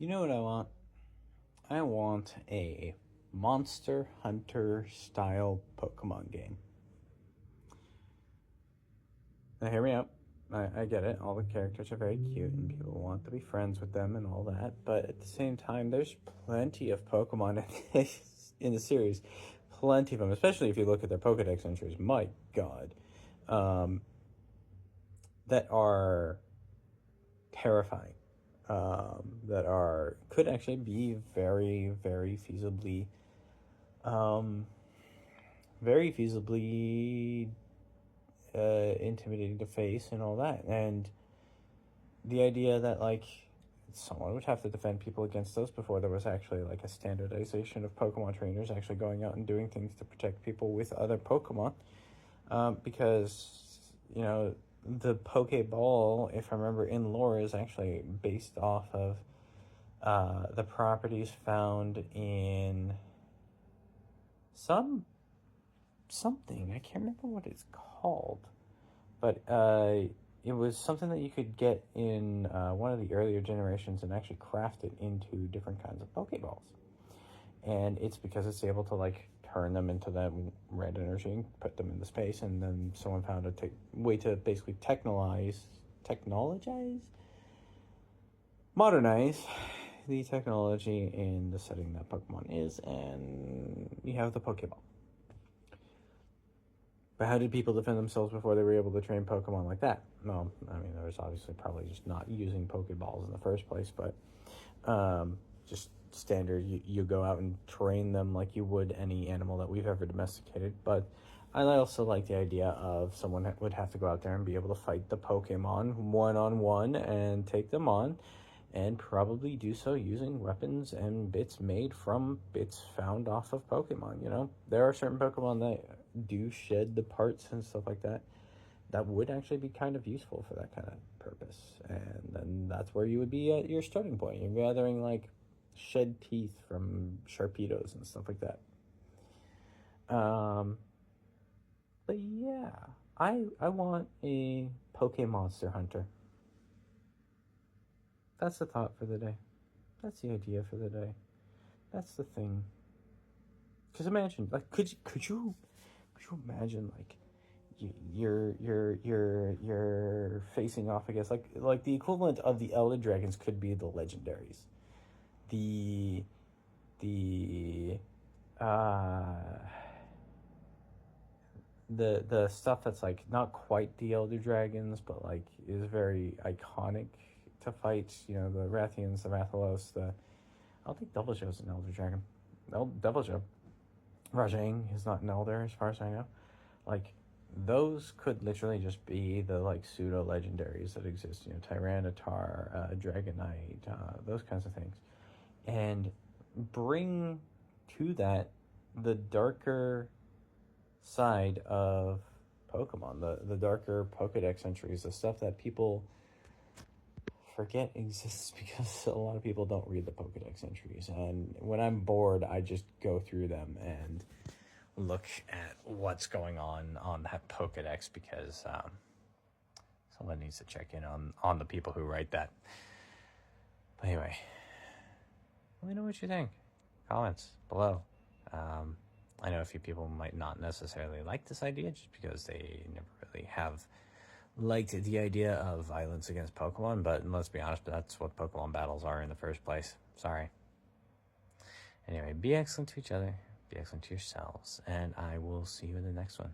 You know what I want? I want a Monster Hunter style Pokemon game. Now, hear me out. I get it. All the characters are very cute and people want to be friends with them and all that. But at the same time, there's plenty of Pokemon in the series. Plenty of them, especially if you look at their Pokedex entries. My God. That are terrifying. That could actually be very feasibly intimidating to face and all that. And the idea that like someone would have to defend people against those before there was actually like a standardization of Pokemon trainers actually going out and doing things to protect people with other Pokemon, because the Pokeball, if I remember in lore, is actually based off of the properties found in something. I can't remember what it's called, but it was something that you could get in one of the earlier generations and actually craft it into different kinds of Pokeballs. And it's because it's able to like turn them into that red energy and put them into space, and then someone found a way to basically modernize the technology in the setting that Pokemon is, and you have the Pokeball. But how did people defend themselves before they were able to train Pokemon like that? Well, I mean, there was obviously probably just not using Pokeballs in the first place, but just standard, you go out and train them like you would any animal that we've ever domesticated. But I also like the idea of someone would have to go out there and be able to fight the Pokemon one-on-one and take them on, and probably do so using weapons and bits made from bits found off of Pokemon. There are certain Pokemon that do shed the parts and stuff like that would actually be kind of useful for that kind of purpose. And then that's where you would be at your starting point. You're gathering like shed teeth from Sharpedos and stuff like that. But yeah, I want a Pokemonster Hunter. That's the thought for the day. That's the idea for the day. That's the thing. Because imagine, like, could you imagine, like, you're facing off against like the equivalent of the Elder Dragons could be the legendaries. The stuff that's like not quite the Elder Dragons, but like is very iconic to fight. The Rathians, the Rathalos, I don't think Deviljho's an Elder Dragon. Deviljho. Rajang is not an Elder as far as I know. Like, those could literally just be the like pseudo legendaries that exist. Tyranitar, Dragonite, those kinds of things, and bring to that the darker side of Pokemon, the darker Pokedex entries, the stuff that people forget exists because a lot of people don't read the Pokedex entries. And when I'm bored, I just go through them and look at what's going on that Pokedex, because someone needs to check in on the people who write that. But anyway, let me know what you think. Comments below. I know a few people might not necessarily like this idea just because they never really have liked the idea of violence against Pokemon, but let's be honest, that's what Pokemon battles are in the first place. Sorry. Anyway, be excellent to each other, be excellent to yourselves, and I will see you in the next one.